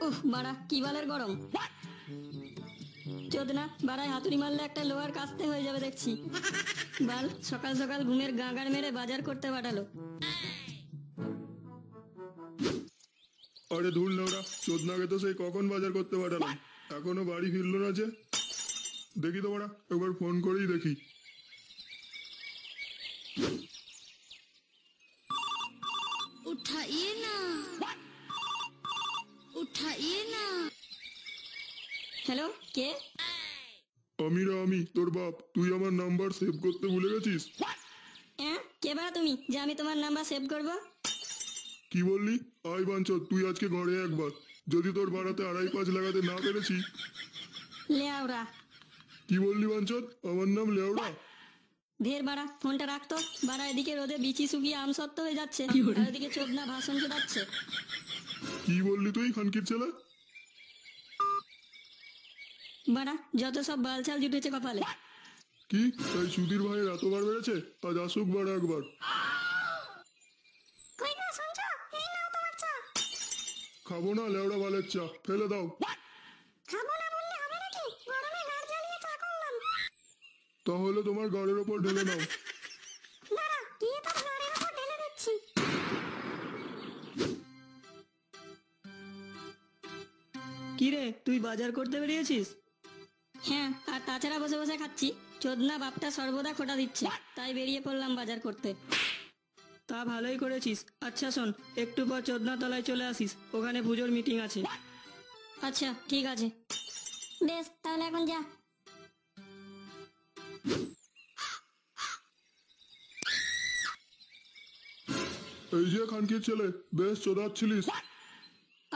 উফ বাড়া কি বালের গরম। চোদনা বাড়ায় হাতুড়ি মারলে একটা লোহার কাস্তে হয়ে যাবে দেখছি। বাল সকাল সকাল ঘুমের গাঁগার মেরে বাজার করতে পাঠালো। আরে ধুর লেওড়া, চোদনাকে তো সেই কখন বাজার করতে পাঠালাম, এখনো বাড়ি ফিরলো না যে। দেখি তো বাড়া, একবার ফোন করেই দেখি। उठाइए ना, उठाइए ना। হ্যালো, কে? আমি তোর বাপ। তুই আমার নাম্বার সেভ করতে ভুলে গেছিস? হ্যাঁ, কে বাড়া তুমি যে আমি তোমার নাম্বার সেভ করব? কি বললি? আই বাঞ্চদ, তুই আজকে ঘরে একবার। যদি তোর বাড়াতে 2.5-5 লাগাতে না পেরেছি। লেওরা। কি বললি বাঞ্চদ? আমার নাম লেওড়া? ধের বাড়া, ফোনটা রাখতো। বাড়া এদিকে রোদে বিচি শুকিয়ে আমসত্ত্ব হয়ে যাচ্ছে, আর ওদিকে চোদনা ভাষণ শোনাচ্ছে। কি বললি তুই খানকির ছেলে? বাড়া যত সব বালছাল জুটেছে কপালে। কি তাই সুধীর ভাইয়ের এতবার বেড়েছে? আজ আসুক বাড়া একবার। খাবো না লেওড়া বালের চা, ফেলে দাও। তাহলে তোমার গাড়ির ওপর ঢেলে নাও। কি রে, তুই বাজার করতে বেরিয়েছিস? হ্যাঁ, আর তাছাড়া বসে বসে খাচ্ছি। চোদনা বাপটা সর্বদা খোটা দিচ্ছে, তাই বেরিয়ে পড়লাম বাজার করতে। তা ভালোই করেছিস। আচ্ছা শোন, একটু পর চোদনা তলায় চলে আসিস, ওখানে পুজোর মিটিং আছে। আচ্ছা ঠিক আছে। বেশ তাহলে এখন যা। এই যে খানকির ছেলে, বেশ চোদাচ্ছিলিস।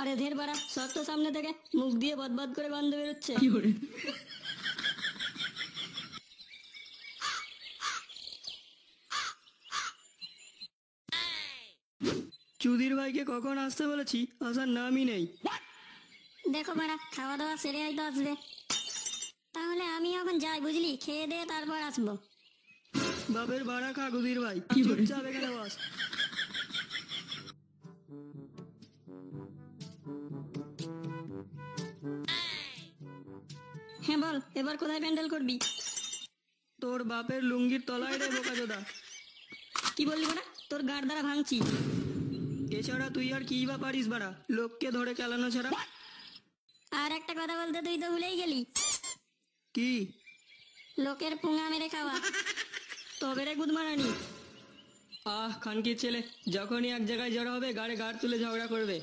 আরে ধের বাড়া, সত্য সামনে থেকে মুখ দিয়ে বদবদ করে গন্ধ বেরোচ্ছে। চুদির ভাইকে কখন আসতে বলেছি, আসার নামই নেই। দেখো বাড়া, খাওয়া দাওয়া সেরে হয়তো আসবে। তাহলে আমি এখন যাই বুঝলি, খেয়ে দিয়ে তারপর আসবো। বাপের ভাড়া খা গুদির ভাই, চুপচাপ এখানে বস। হ্যাঁ বল, এবার কোথায় প্যান্ডেল করবি? তোর বাপের লুঙ্গির তলায় রে বোকাচোদা। কি বললি বাড়া? তোর গাড় দ্বারা ভাঙছি। এছাড়া তুই আর কি বা পারিস বাড়া, লোককে ধরে চালানো ছাড়া? আর একটা কথা বলতে তুই তো ভুলেই গেলি। কি? লোকের পুঙা মেরে খাওয়া। তবে রে গুদমারানি। আহ খানকির ছেলে, যখনই এক জায়গায় জড়ো হবে গাড়ে গাড় তুলে ঝগড়া করবে।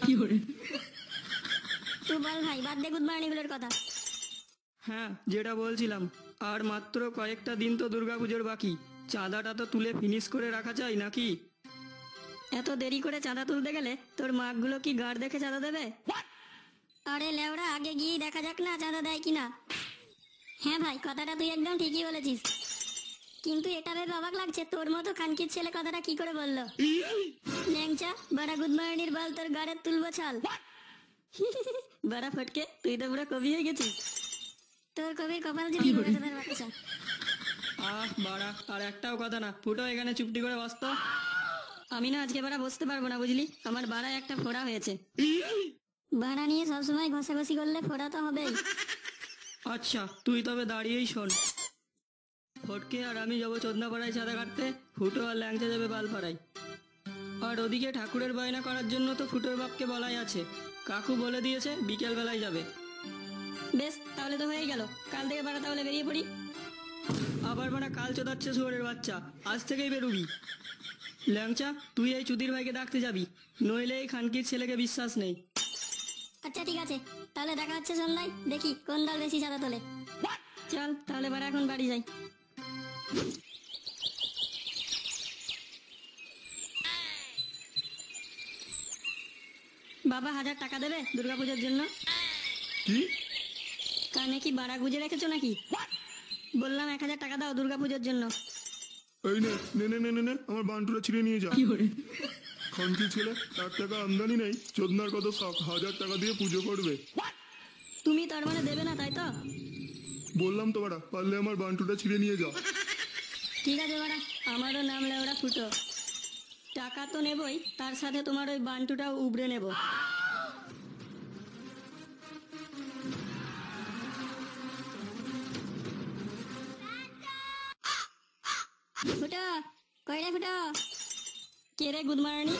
তুই বল ভাই, বাদ দে গুদমারানিগুলোর কথা। হ্যাঁ, যেটা বলছিলাম, আর মাত্র কয়েকটা দিন তো দুর্গাপুজোর বাকি। চাঁদাটা তো তুলে ফিনিশ করে রাখা চাই নাকি? এত দেরি করে চাঁদা তুলতে গেলে তোর মাগগুলো কি গাড় দেখে চাঁদা দেবে? আরে লেওড়া, আগে গিয়ে দেখা যাক না চাঁদা দেয় কিনা। হ্যাঁ ভাই, কথাটা তুই একদম ঠিকই বলেছিস, কিন্তু এটা ভেবে অবাক লাগছে তোর মতো খানকির ছেলে কথাটা কি করে বললো। ল্যাংচা বাড়া গুদমারানির বাল তোর গাড়ে তুলবো ছাল। বাড়া ফটকে, তুই তো পুরো কবি হয়ে গেছিস। তোর কবির কপাল যদি বাচ্চা। আহ বাড়া, আর একটাও কথা না, ফুটো এখানে চুপটি করে বসত। আমি না আজকে বাড়া বসতে পারবো না বুঝলি, আমার বাড়ায় একটা ফোড়া হয়েছে। বাড়া নিয়ে সবসময় ঘষাঘষি করলে ফোড়া তো হবেই। আচ্ছা তুই তবে দাঁড়িয়েই শোন। ফটকে আর আমি যাবো চোদনাপাড়ায় চাঁদা কাটতে, ফুটো আর ল্যাংচা যাবে বালপাড়ায়। আর ওদিকে ঠাকুরের বায়না করার জন্য তো ফুটোর বাপকে বলাই আছে, কাকু বলে দিয়েছে বিকেল বেলায় যাবে। বেশ তাহলে তো হয়ে গেল, কাল থেকে বাড়া তাহলে বেরিয়ে পড়ি। আবার বাড়া কাল চোদাচ্ছে শুয়োরের বাচ্চা, আজ থেকেই বেরুবি। ল্যাংচা তুই এই চুদির ভাইকে ডাকতে যাবি, নইলে এই খানকির ছেলেকে বিশ্বাস নেই। আচ্ছা ঠিক আছে, তাহলে দেখা হচ্ছে সন্ধ্যায়, দেখি কোন দল বেশি চাঁদা তোলে। চল তাহলে বাড়া এখন বাড়ি যাই। বাবা 1000 টাকা দেবে দুর্গাপূজার জন্য। কি? কানে কি বাড়া গুজে রেখেছো নাকি? বললাম 1000 টাকা দাও দুর্গাপূজার জন্য। এই নে নে নে নে নে নে, আমার বান্টুরা ছিঁড়ে নিয়ে যা। খানকির ছেলে, 1 টাকা আমদানি নেই, চোদনার কত শখ, 1000 টাকা দিয়ে পুজো করবে। তুমি তার মানে দেবে না তাই তো? বললাম তো বাড়া, পারলে আমার বান্টুটা ছিঁড়ে নিয়ে যা। ঠিক আছে বাড়া, আমারও নাম লেওড়া ফুটো। টাকা তো নেবই, তার সাথে তোমার ওই বান্টুটাও উবড়ে নেব। ফুটো, কই রে ফুটো? কে রে গুদমারানি?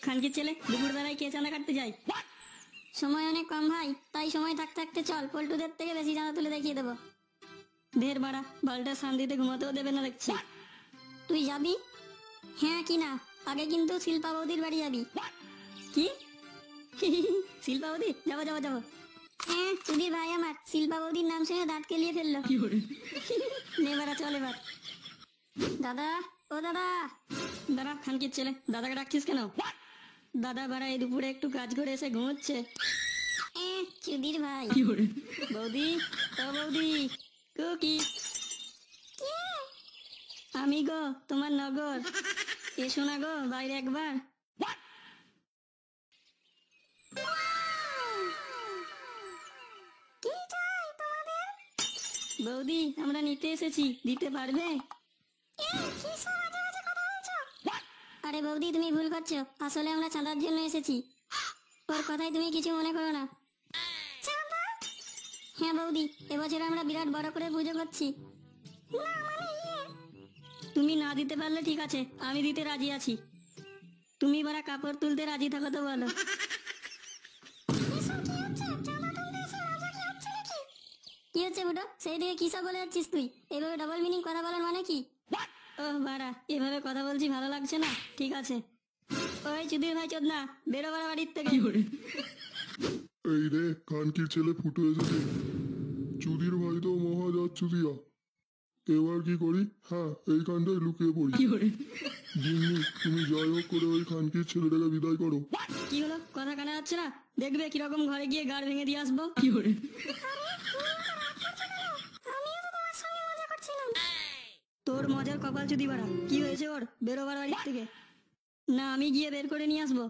খানকির ছেলে, দুপুর বেলায় কে চাঁদা কাটতে যায়? সময় অনেক কম ভাই, তাই সময় থাকতে থাকতে চল, পল্টুদের থেকে বেশি চাঁদা তুলে দেখিয়ে দেবো। ঢের বাড়া, বালটা শান্তিতে ঘুমাতেও দেবে না দেখছি। তুই যাবি? হ্যাঁ কি না, আগে কিন্তু শিল্পা বৌদির বাড়ি যাবি। কি? শিল্পা বৌদি? যাবো যাবো যাবো। হ্যাঁ সুধীর ভাই আমার শিল্পা বৌদির নাম শুনে দাঁত কেলিয়ে ফেললো। নে বাড়া চল এবার। দাদা, ও দাদা। দাদা, খানকির ছেলে, দাদাকে ডাকছিস কেন? দাদা বাড়া এই দুপুরে একটু কাজ করে এসে ঘুমোচ্ছে। সুধীর ভাই। বৌদি, ও বৌদি, কি? আমি গো, তোমার নগর। এসো না গো বাইরে একবার। বৌদি, আমরা নিতে এসেছি, দিতে পারবে? আরে বৌদি, তুমি ভুল করছো, আসলে আমরা চাঁদার জন্য এসেছি। ওর কথাই তুমি কিছু মনে করো না। হ্যাঁ বৌদি, এবছর আমরা বিরাট বড় করে পুজো করছি। তুমি না দিতে পারলে ঠিক আছে, আমি দিতে রাজি আছি। তুমি বারা কাপড় তুলতে রাজি থাকো তো বলো। কি হচ্ছে বুটো? সেই দিকে কি সব বলে যাচ্ছিস তুই? এভাবে ডাবল মিনিং কথা বলার মানে কি? ও বাড়া, এভাবে কথা বলছি ভালো লাগছে না। ঠিক আছে, ওই চুদির ভাই চোদনা, বেরো বাড়া বাড়ির থেকে। এই রে, খানকির ছেলে ফুটো এসেছে। চুদির ভাই তো মহা যাচ্ছুদিয়া। এবার কি করি? হ্যাঁ, এইখানটায় লুকিয়ে পড়ি। জিম্মি, তুমি যাই হোক করে ওই খানকির ছেলেটাকে বিদায় করো। কি হলো? কথা কানা যাচ্ছে না? দেখবে কিরকম ঘরে গিয়ে গাড় ভেঙে দিয়ে আসবো। তোর মজার কপাল চুদি বাড়া। কি হয়েছে ওর? বেরো বাড়া বাড়ির থেকে। না, আমি গিয়ে বের করে নিয়ে আসবো।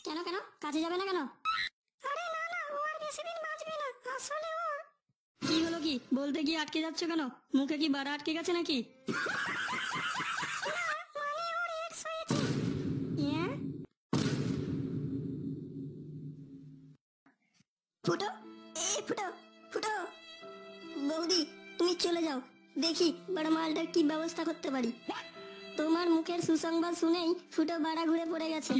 কেন কেন? কাছে যাবে না কেন? কি হলো কি? বলতে গিয়ে আটকে যাচ্ছ কেন? মুখে কি বাড়া আটকে গেছে নাকি? ফুটো, ফুটো, ফুটো। বৌদি, তুমি চলে যাও, দেখি বড় মালটার কি ব্যবস্থা করতে পারি। তোমার মুখের সুসংবাদ শুনেই ফুটো বাড়া ঘুরে পড়ে গেছে।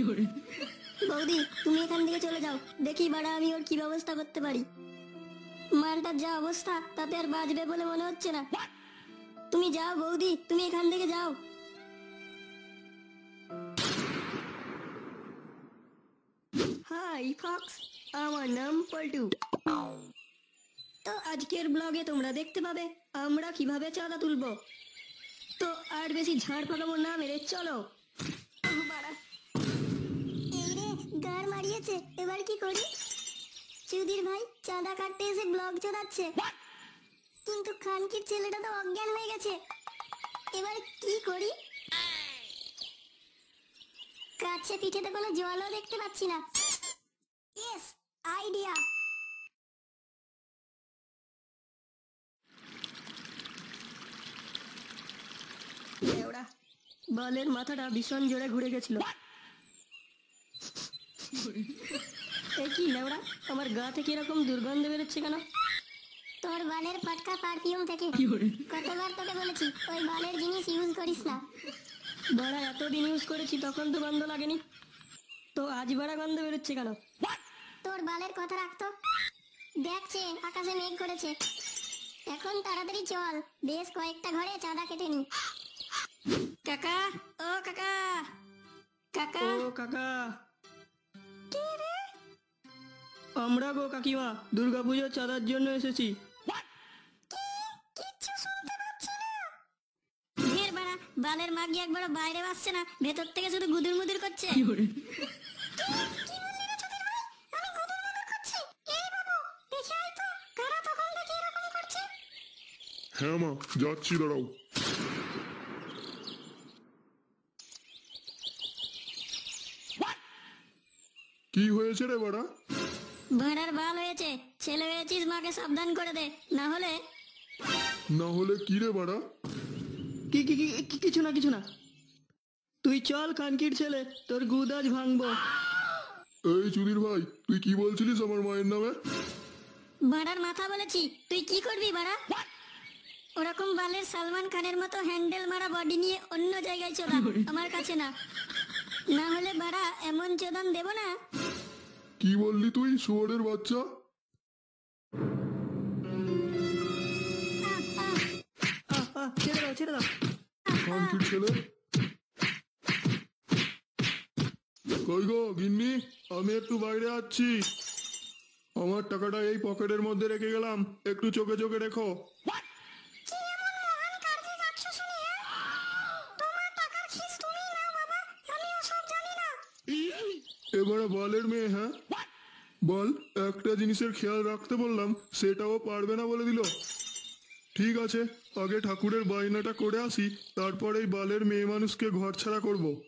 বৌদি, তুমি এখান থেকে চলে যাও, দেখি বাড়া আমি ওর কি ব্যবস্থা করতে পারি। মালটার যা অবস্থা, তাতে আর বাঁচবে বলে মনে হচ্ছে না। তুমি যাও বৌদি, তুমি এখান থেকে যাও। হাই ফক্স, আমার নাম পল্টু। তো আজকের ব্লগে তোমরা দেখতে পাবে আমরা কিভাবে চাঁদা তুলবো। তো আর বেশি ঝাড় পাকাবো না মেরে চলো। এই রে, গাড় মারিয়েছে, এবার কি করি? চুদির ভাই চাঁদা কাটতে এসে ব্লগ চড়াচ্ছে, কিন্তু খানকির ছেলেটা তো অজ্ঞান হয়ে গেছে। এবার কি করি? কাছে পিঠেতে কোনো জলও দেখতে পাচ্ছি না। Yes, idea. ওরা বলের মাথাটা ভীষণ জোরে ঘুরে গেছিল। কি লেওড়া, আমার গা থেকে এরকম দুর্গন্ধ বেরোচ্ছে কেন? তোর বালের পটকা পারফিউম থেকে। কতবার তোকে বলেছি ওই বালের জিনিস ইউজ করিস না। বড়া এতদিন ইউজ করেছি, তখন তো গন্ধ লাগেনি, তো আজ বড়া গন্ধ বেরোচ্ছে কেন? তোর বালের কথা রাখতো। দেখছে আকাশে মেঘ করেছে, এখন তাড়াতাড়ি চল, বেশ কয়েকটা ঘরে চাঁদা কেটে নি। কাকা, ও কাকা, কাকা, ও কাকা। আমরা গো কাকিমা, দুর্গাপুজোর চাঁদার জন্য এসেছি। ঢের বাড়া, বালের মাগি একবার বাইরে আসছে না, ভেতর থেকে শুধু গুদুর মুদুর করছে। হ্যাঁ মা, যাচ্ছি, দাঁড়াও। কি হয়েছে রে বাড়া? ভাড়ার বাল হয়েছে, ছেলে হয়েছিস, মাকে সাবধান করে দে, না হলে। না হলে কি রে বাড়া? কি কি কি কি- কিছু না কিছু না। তুই চল খানকির ছেলে, তোর গুদাজ ভাঙবো। এই চুদির ভাই, তুই কি বলছিলিস আমার মায়ের নামে? ভাড়ার মাথা বলেছি, তুই কি করবি ভাড়া? ওরকম বালের সালমান খানের মতো হ্যান্ডেল মারা বডি নিয়ে অন্য জায়গায় চোদা, আমার কাছে না। না হলে ভাড়া এমন চোদন দেব না। কি বললি তুই শুয়োরের বাচ্চা? ছেড়ে দাও ছেড়ে দাও। খানকির ছেলে। কই গো গিন্নি, আমি একটু বাইরে আছি। আমার টাকাটা এই পকেটের মধ্যে রেখে গেলাম, একটু চোখে চোখে রেখো। এবারে বলের মেয়ে, হ্যাঁ বল, একটা জিনিসের খেয়াল রাখতে বললাম সেটাও পারবে না বলে দিল। ঠিক আছে, আগে ঠাকুরের বায়নাটা করে আসি, তারপর এই বালের মেয়ে মানুষকে ঘর ছাড়া করব।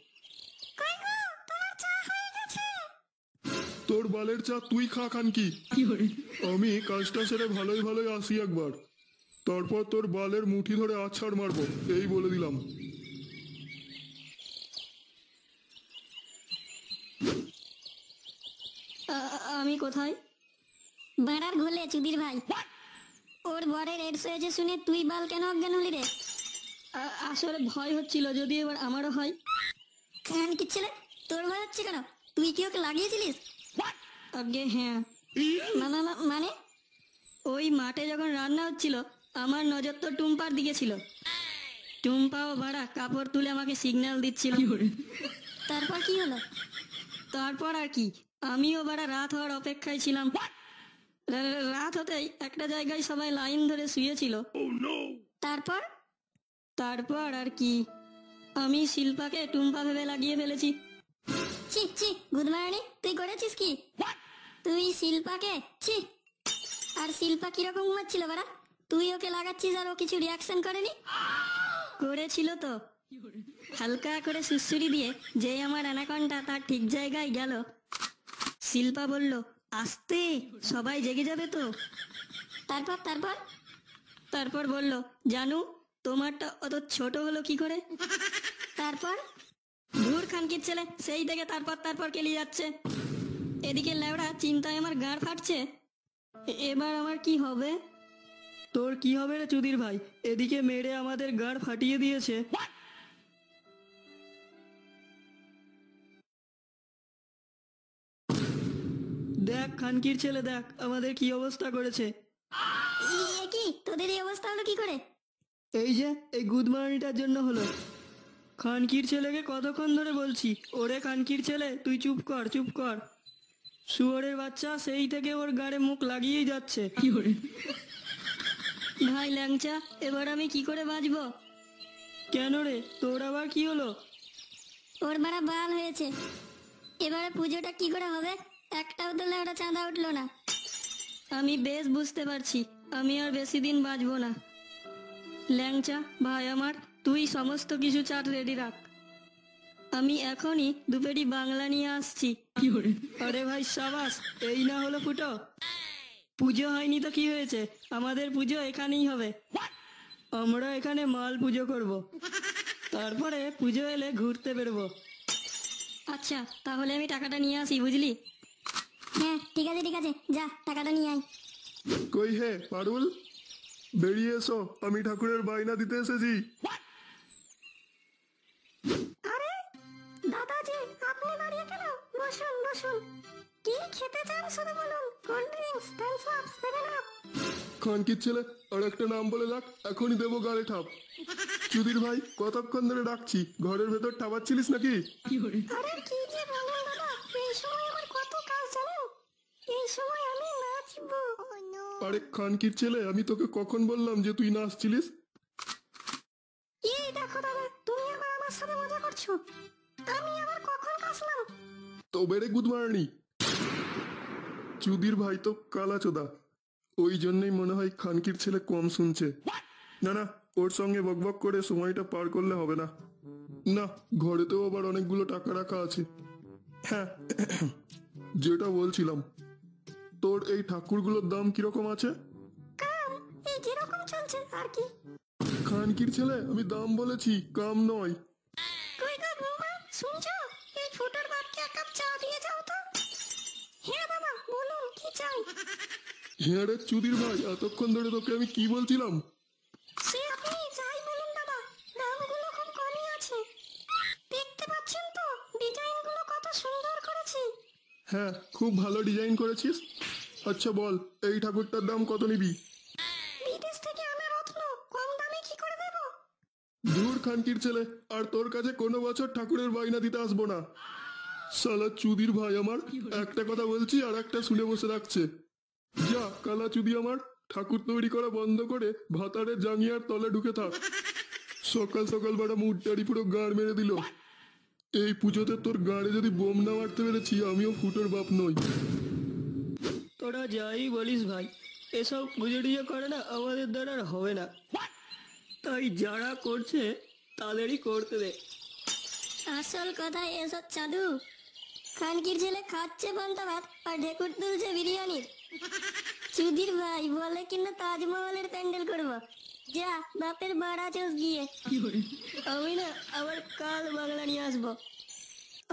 তোর বালের চা তুই খা খানকি। আমি কাজটা সেরে ভালোই ভালোই আসি একবার, তারপর তোর বালের মুঠি ধরে আছাড় মারবো, এই বলে দিলাম। আমি কোথায়? ভাড়ার ঘোলে চুদির ভাই। ওর বরের এডস হয়েছে শুনে তুই বাল কেন অজ্ঞান হলি রে? আসলে ভয় হচ্ছিল, যদি এবার আমারও হয়। খান কি ছেলে, তোর ভয় হচ্ছে কেন? তুই কি ওকে লাগিয়েছিলিস? আগে হ্যাঁ, মানে? ওই মাঠে যখন রান্না হচ্ছিল আমার নজর তো টুম্পার দিকে ছিল। টুম্পাও ভাড়া কাপড় তুলে আমাকে সিগন্যাল দিচ্ছিল। তারপর কি হলো? তারপর আর কি, আমিও ভাড়া রাত হওয়ার অপেক্ষায় ছিলাম। রাত হতেই একটা জায়গায় সবাই লাইন ধরে শুয়েছিল। তারপর? তারপর আর কি, আমি শিল্পাকে টুম্পা ভেবে লাগিয়ে ফেলেছি। ছি ছি গুদমারানি, তুই করেছিস কি? তুই শিল্পাকে? ছি। আর শিল্পা কিরকম ঘুমাচ্ছিল বাড়া? তুই ওকে লাগাচ্ছিস আর ও কিছু রিয়াকশন করেনি? করেছিল তো, হালকা করে সুসুরি দিয়ে যে আমার অ্যানাকন্ডা তার ঠিক জায়গায় গেল। শিল্পা বলল, আস্তে, সবাই জেগে যাবে তো। তারপর? তারপর বলল, জানু তোমারটা অত ছোট হলো কি করে? তারপর? ধুর খানকির ছেলে, সেই থেকে তারপর কেলিয়ে যাচ্ছে। এদিকে লেওড়া চিন্তায় আমার গাঁড় ফাটছে। এবার আমার কি হবে? তোর কি হবে রে চুদির ভাই, এদিকে মেরে আমাদের গাঁড় ফাটিয়ে দিয়েছে। দেখ খানকির ছেলে, দেখ আমাদের কি অবস্থা করেছে। এ কি, তোদের এই অবস্থা হলো কি করে? এই যে এই গুদমারানিটার জন্য হলো। খানকির ছেলেকে কতক্ষণ ধরে বলছি, ওরে খানকির ছেলে তুই চুপ কর চুপ কর। শুয়োরের বাচ্চা সেই থেকে ওর গাড়ে মুখ লাগিয়েই যাচ্ছে। ভাই ল্যাংচা, এবার আমি কি করে বাঁচবো? কেন রে, তোর আবার কি হলো? ওর বাড়া বাল হয়েছে, এবারে পুজোটা কি করে হবে? একটাও তো ওটা চাঁদা উঠলো না। আমি বেশ বুঝতে পারছি আমি আর বেশি দিন বাঁচবো না। ল্যাংচা ভাই আমার, তুই সমস্ত কিছু চাট রেডি রাখ, আমি এখনই দুপেটি বাংলা নিয়ে আসছি। আরে ভাই সাবাস, এই না হলো ফুটো। পুজো হয়নি তো কি হয়েছে, আমাদের পুজো এখানেই হবে। আমরা এখানে মাল পুজো করব, তারপরে পুজো এলে ঘুরতে বেরোবো। আচ্ছা তাহলে আমি টাকাটা নিয়ে আসি, বুঝলি? হ্যাঁ ঠিক আছে, যা টাকাটা নিয়ে আয়। কই হে পারুল, বেরিয়ে এসো, আমি ঠাকুরের বায়না দিতে এসেছি। আরে দাদাজি, আপনি দাঁড়িয়ে কেন? বসুন বসুন। কি খেতে চান শুধু বলুন। Cold drinks, Thums Up, 7 Up. খানকির ছেলে, আর একটা নাম বলে ডাক, এখনই দেবো গালে ঠাপ। চুদির ভাই, কতক্ষণ ধরে ডাকছি, ঘরের ভেতর ঠাপাচ্ছিলিস নাকি? আরে কি যে বলেন দাদা, এই সময় আমার কত কাজ জানেন? এই সময় আমি নাচবো। আরে খানকির ছেলে, আমি তোকে কখন বললাম যে তুই নাচছিলিস? এই দেখো দাদা, তুমি আবার আমার সাথে মজা করছো। আমি আবার কখন কাশলাম? তো বেড়ে গুদমারানি। চুদির ভাই তো কালা চোদা, ওই জন্যই মনে হয় খানকির ছেলে কম শুনছে। না না, ওর সঙ্গে বকবক করে সময়টা পার করলে হবে না। না, ঘরেতেও আবার অনেকগুলো টাকা রাখা আছে। হ্যাঁ যেটা বলছিলাম, তোর এই ঠাকুরগুলোর দাম কিরকম আছে? এই যেরকম চলছে আর কি। খানকির ছেলে, আমি দাম বলেছি, কাম নয়। কই গো বৌমা, শুনছো? এই ফুটোর বাপকে এক কাপ চা দিয়ে যাও তো। হ্যাঁ বাবা, বলুন কি চাই? হ্যাঁ রে চুদির ভাই, এতক্ষণ ধরে তোকে আমি কি বলছিলাম? সে আপনি যাই বলুন দাদা, দামগুলো খুব কমই আছে। দেখতে পাচ্ছেন তো ডিজাইনগুলো কত সুন্দর করেছি। হ্যাঁ, খুব ভালো ডিজাইন করেছিস। আচ্ছা বল, এই ঠাকুরটার দাম কত নিবি? বিদেশ থেকে আনা রত্ন, কম দামে কি করে দেব? দূর খানকির ছেলে, আর তোর কাছে কোনো বছর ঠাকুরের বায়না দিতে আসবো না। শালা চুদির ভাই আমার, একটা কথা বলছি আর একটা শুনে বসে রাখছে। যা কালা চুদি আমার, ঠাকুর তৈরি করা বন্ধ করে ভাতারের জাঙ্গিয়ার তলে ঢুকে থাক। সকাল সকাল বাড়া মুডটারি পুরো গাড় মেরে দিল। এই পুজোতে তোর গাড়ে যদি বোম না মারতে পেরেছি, আমিও ফুটোর বাপ নই। তোরা যাই বলিস ভাই, এসব পুজো টুজো করে না আমাদের দ্বারা আর হবে না। তাই যারা করছে তাদেরই করতে দে। আসল কথা এসব চাদু, খানকির ছেলে খাচ্ছে পান্তা ভাত আর ঢেকুর তুলছে বিরিয়ানির। চুদির ভাই বলে কিনা তাজমহলের প্যান্ডেল করবো। যা বাপের বাড়া চোষ গিয়ে। আমি না আবার কাল বাংলা নিয়ে আসবো।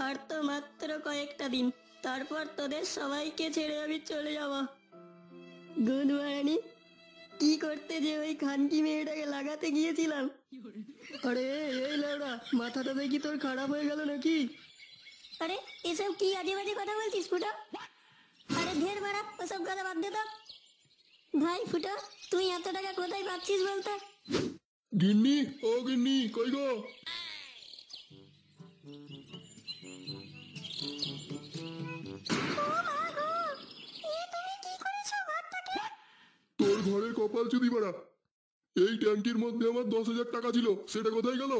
আর তো মাত্র কয়েকটা দিন, তারপর তোদের সবাইকে ছেড়ে আমি চলে যাব। Good morning. কি করতে যে ওই খানকি মেয়েটাকে লাগাতে গিয়েছিলাম। আরে এই লাউডা, মাথাটা দেখি তোর খারাপ হয়ে গেল নাকি? আরে এসব কি আজে বাজে কথা বলছিস ফুটো? আরে ঢের বাড়া, ওসব কথা বাদ দে তো। ভাই ফুটো, তুই এত টাকা কোথায় পাচ্ছিস বলতো? গিন্নি, ও গিন্নি, কই গো? তোর ঘরের কপাল চুদি বাড়া, এই ট্যাঙ্কির মধ্যে আমার 10,000 টাকা ছিল, সেটা কোথায় গেল?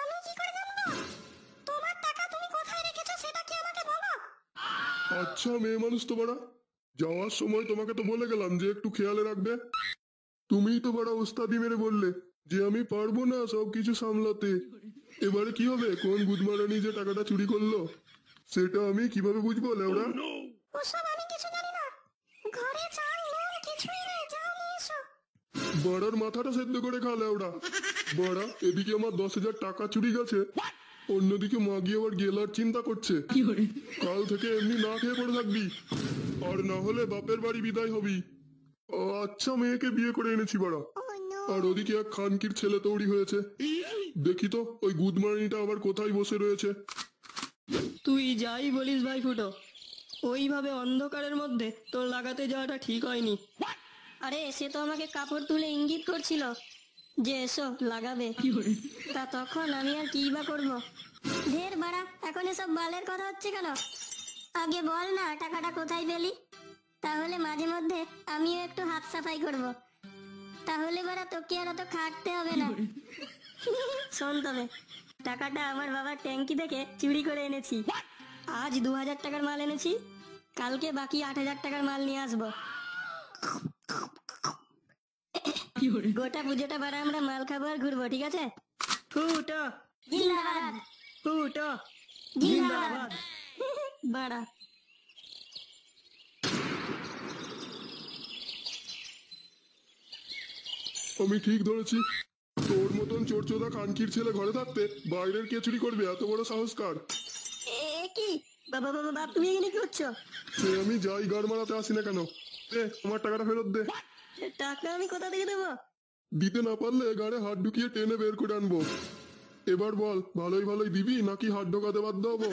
আমি কি করে জানবো? তোমার টাকা তুমি কোথায় রেখেছো সেটা কি আমাকে বলো? আচ্ছা মেয়ে মানুষ তো বাড়া, যাওয়ার সময় তোমাকে তো বলে গেলাম যে একটু খেয়ালে রাখবে। তুমিই তো বাড়া ওস্তাদি মেরে বললে যে আমি পারবো না সবকিছু সামলাতে। এবারে কি হবে? কোন গুদমারানি যে টাকাটা চুরি করলো সেটা আমি কিভাবে বুঝবো লেওড়া? ওসব আমি কিছু জানি না। ঘরে চাল নুন কিছুই নেই, যাও নিয়ে এসো। বড়ার মাথাটা সেদ্ধ করে খা লেওড়া। বড়া, এদিকে আমার 10,000 টাকা চুরি গেছে, অন্যদিকে মাগি আবার গেলার চিন্তা করছে। কাল থেকে এমনি না খেয়ে পড়ে থাকবি, আর না হলে বাপের বাড়ি বিদায় হবি। ও আচ্ছা, মেয়েকে বিয়ে করে এনেছি বড়া। আর ওদিকে এক খানকির ছেলে তৈরি হয়েছে। দেখি তো ওই গুদমারানিটা আবার কোথায় বসে রয়েছে। তুই যাই বলিস ভাই ফুটো, ওইভাবে অন্ধকারের মধ্যে তোর লাগাতে যাওয়াটা ঠিক হয়নি। আরে সে তো আমাকে কাপড় তুলে ইঙ্গিত করছিল যে এসো লাগাবে। তা তখন আমি আর কি বা করবো? ঢের বাড়া, এখন এসব বালের কথা হচ্ছে কেন? আগে বল না টাকাটা কোথায় পেলি, তাহলে মাঝে মধ্যে আমিও একটু হাত সাফাই করব। তাহলে বাড়া তোকে আর অত খাটতে হবে না। শোন তবে, টাকাটা আমার বাবার ট্যাঙ্কি থেকে চুরি করে এনেছি। আজ 2,000 টাকার মাল এনেছি, কালকে বাকি 8,000 টাকার মাল নিয়ে আসবো। গোটা পুজোটা বাড়া আমরা মাল খাবো আর ঘুরবো, ঠিক আছে? ফুটো জিন্দাবাদ ফুটো জিন্দাবাদ বাড়া। আমি ঠিক ধরেছি, তোর মতন চোরচোদা খানকির ছেলে ঘরে থাকতে বাইরের কে চুরি করবে? এত বড় সাহস কার? এ কি বাবা বাবা বাপ, তুমি এখানে কি করছো? সে আমি যাই গাড় মারাতে আসি না কেন, দে আমার টাকাটা ফেরত দে। টাকা আমি কোথা থেকে দেবো? দিতে না পারলে গাড়ে হাত ঢুকিয়ে টেনে বের করে আনবো। এবার বল, ভালোই ভালোই দিবি নাকি হাত ঢোকাতে বাধ্য হবো?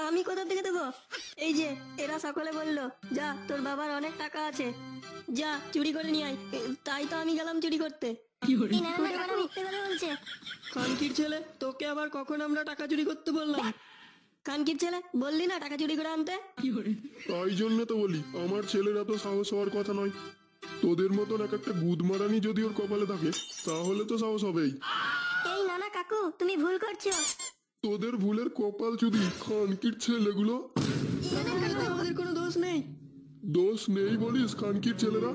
আমি কোথা থেকে দেবো? এই যে এরা সকলে বললো যা তোর বাবার অনেক টাকা আছে, যা চুরি করে নিয়ে আয়। তাই তো আমি গেলাম চুরি করতে। খানকির ছেলে, তোকে আবার কখন আমরা টাকা চুরি করতে বললাম? কানকির ছেলে, বললি না টাকা চুরি করে আনতে? তাই জন্য তো বলি আমার ছেলের এত সাহস হওয়ার কথা নয়। তোদের মতন এক একটা গুদমারানি যদি ওর কপালে থাকে তাহলে তো সাহস হবেই। এই না না কাকু, তুমি ভুল করছো। তোদের ভুলের কপাল চুদি খানকির ছেলেগুলো। আমাদের কোনো দোষ নেই। দোষ নেই বলিস খানকির ছেলেরা?